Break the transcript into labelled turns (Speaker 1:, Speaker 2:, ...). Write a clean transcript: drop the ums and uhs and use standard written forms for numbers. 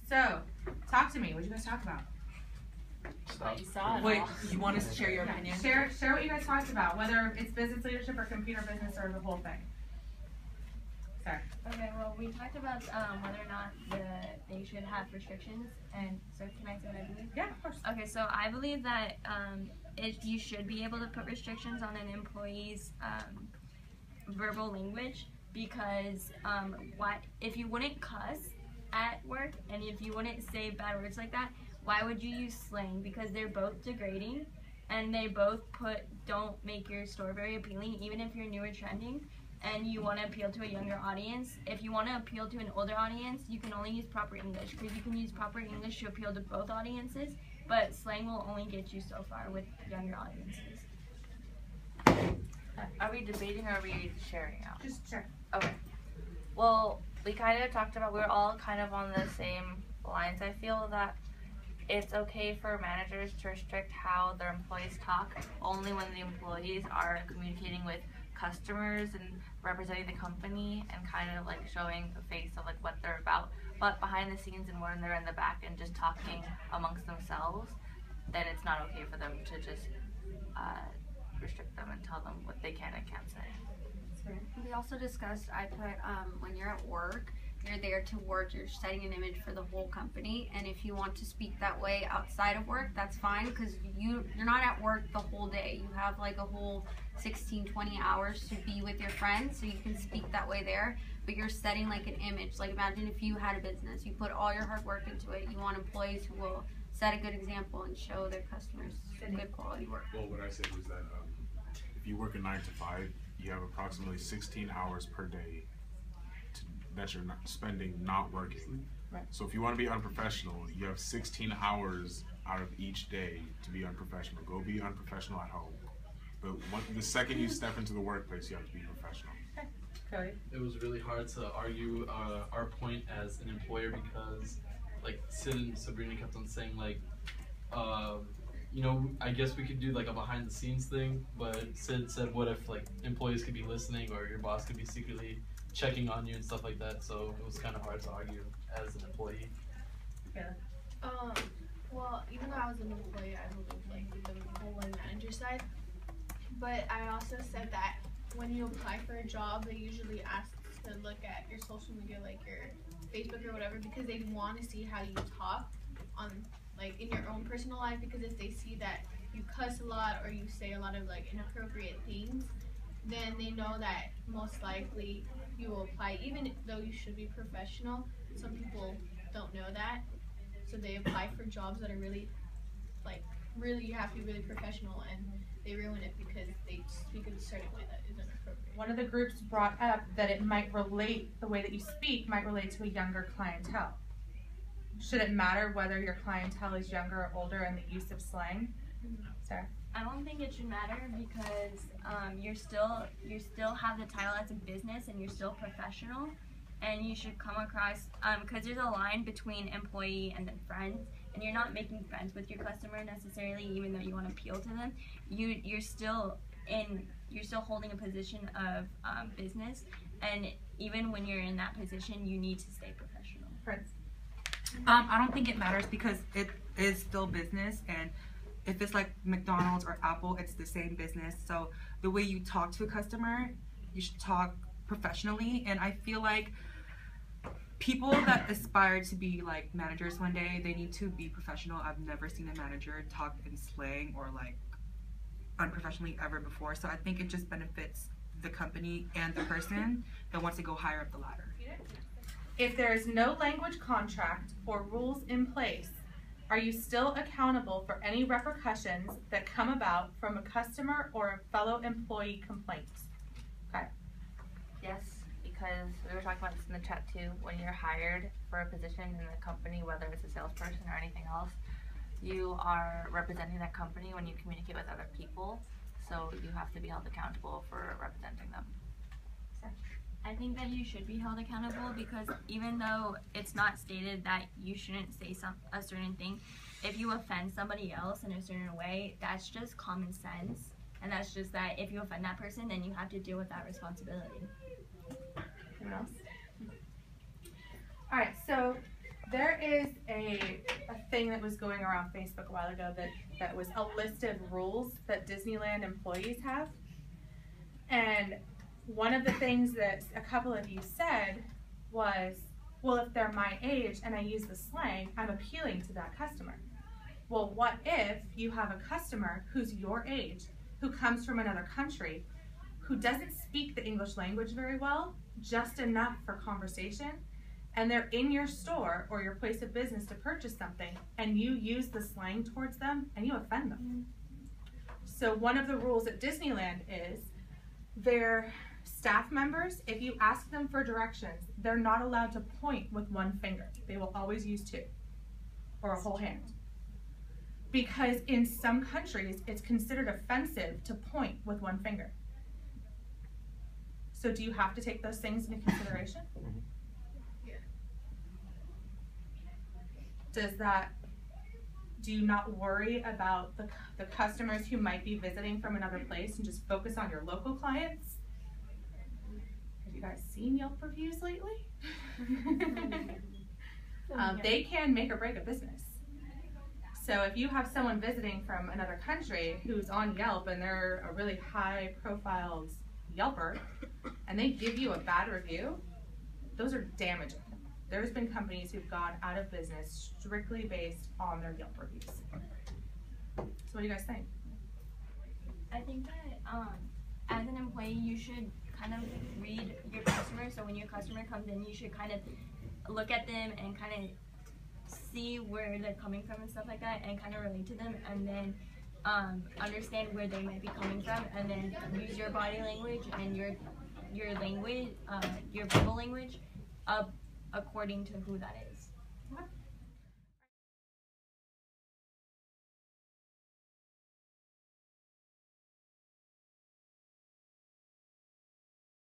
Speaker 1: So, talk to me. What did you guys talk about?
Speaker 2: You saw it.
Speaker 3: Wait, you want us to share your opinion?
Speaker 1: Share what you guys talked about, whether it's business leadership or computer business or the whole thing. Sorry.
Speaker 4: Okay, well, we talked about whether or not they should have restrictions, and so can I say what I believe?
Speaker 1: Yeah, of course.
Speaker 4: Okay, so I believe that you should be able to put restrictions on an employee's verbal language, because if you wouldn't cuss at work and if you wouldn't say bad words like that, why would you use slang? Because they're both degrading, and they both don't make your store very appealing, even if you're new or trending and you want to appeal to a younger audience. If you want to appeal to an older audience, you can only use proper English, because you can use proper English to appeal to both audiences, but slang will only get you so far with younger audiences.
Speaker 2: Are we debating or are we sharing out?
Speaker 1: Just share.
Speaker 2: Okay. Well, we kind of talked about, we're all kind of on the same lines. I feel that it's okay for managers to restrict how their employees talk only when the employees are communicating with customers and representing the company and kind of like showing the face of like what they're about. But behind the scenes and when they're in the back and just talking amongst themselves, then it's not okay for them to just restrict them and tell them what they can and can't say.
Speaker 5: We also discussed, I put, when you're at work, you're there to work, you're setting an image for the whole company, and if you want to speak that way outside of work, that's fine, because you're not at work the whole day. You have like a whole 16-20 hours to be with your friends, so you can speak that way there, but you're setting like an image. Like imagine if you had a business, you put all your hard work into it, you want employees who will set a good example and show their customers good quality work.
Speaker 6: Well, what I said was that if you work a 9 to 5, you have approximately 16 hours per day that you're not spending not working.
Speaker 1: Right.
Speaker 6: So if you want to be unprofessional, you have 16 hours out of each day to be unprofessional. Go be unprofessional at home. But the second you step into the workplace, you have to be professional.
Speaker 1: Okay. Cody?
Speaker 7: It was really hard to argue our point as an employer, because like Sid and Sabrina kept on saying like, you know, I guess we could do like a behind the scenes thing, but Sid said, what if like employees could be listening or your boss could be secretly checking on you and stuff like that, so it was kind of hard to argue as an employee.
Speaker 1: Yeah.
Speaker 8: Well, even though I was an employee, I believe like the whole manager side, but I also said that when you apply for a job, they usually ask to look at your social media, like your Facebook or whatever, because they want to see how you talk on like in your own personal life, because if they see that you cuss a lot or you say a lot of like inappropriate things, then they know that most likely you will apply, even though you should be professional. Some people don't know that, so they apply for jobs that are really, like, really you have to be really professional, and they ruin it because they speak in a certain way that isn't appropriate.
Speaker 1: One of the groups brought up that it might relate, the way that you speak might relate to a younger clientele. Should it matter whether your clientele is younger or older in the use of slang? Sarah?
Speaker 4: I don't think it should matter, because you still have the title as a business and you're still professional, and you should come across, because there's a line between employee and then friends, and you're not making friends with your customer necessarily, even though you want to appeal to them. You're still holding a position of business, and even when you're in that position, you need to stay professional.
Speaker 1: Friends?
Speaker 3: I don't think it matters, because it is still business, and if it's like McDonald's or Apple, it's the same business. So the way you talk to a customer, you should talk professionally. And I feel like people that aspire to be like managers one day, they need to be professional. I've never seen a manager talk in slang or like unprofessionally ever before. So I think it just benefits the company and the person that wants to go higher up the ladder.
Speaker 1: If there is no language contract or rules in place, are you still accountable for any repercussions that come about from a customer or a fellow employee complaints? Okay.
Speaker 2: Yes, because we were talking about this in the chat too. When you're hired for a position in the company, whether it's a salesperson or anything else, you are representing that company when you communicate with other people. So you have to be held accountable for representing them.
Speaker 4: I think that you should be held accountable, because even though it's not stated that you shouldn't say a certain thing, if you offend somebody else in a certain way, that's just common sense. And that's just that if you offend that person, then you have to deal with that responsibility.
Speaker 1: Anyone else? All right, so There is a thing that was going around Facebook a while ago that was a list of rules that Disneyland employees have. And one of the things that a couple of you said was, well, if they're my age and I use the slang, I'm appealing to that customer. Well, what if you have a customer who's your age, who comes from another country, who doesn't speak the English language very well, just enough for conversation, and they're in your store or your place of business to purchase something, and you use the slang towards them and you offend them. So one of the rules at Disneyland is their staff members, if you ask them for directions, they're not allowed to point with one finger. They will always use two or a whole hand. Because in some countries, it's considered offensive to point with one finger. So do you have to take those things into consideration? Do you not worry about the customers who might be visiting from another place and just focus on your local clients? Have you guys seen Yelp reviews lately? They can make or break a business. So if you have someone visiting from another country who's on Yelp and they're a really high profiled Yelper and they give you a bad review, those are damaging. There's been companies who've gone out of business strictly based on their Yelp reviews. So what do you guys think?
Speaker 4: I think that as an employee, you should kind of read your customer. So when your customer comes in, you should kind of look at them and kind of see where they're coming from and stuff like that, and kind of relate to them, and then understand where they might be coming from, and then use your body language and your language, your verbal language, according to who that is.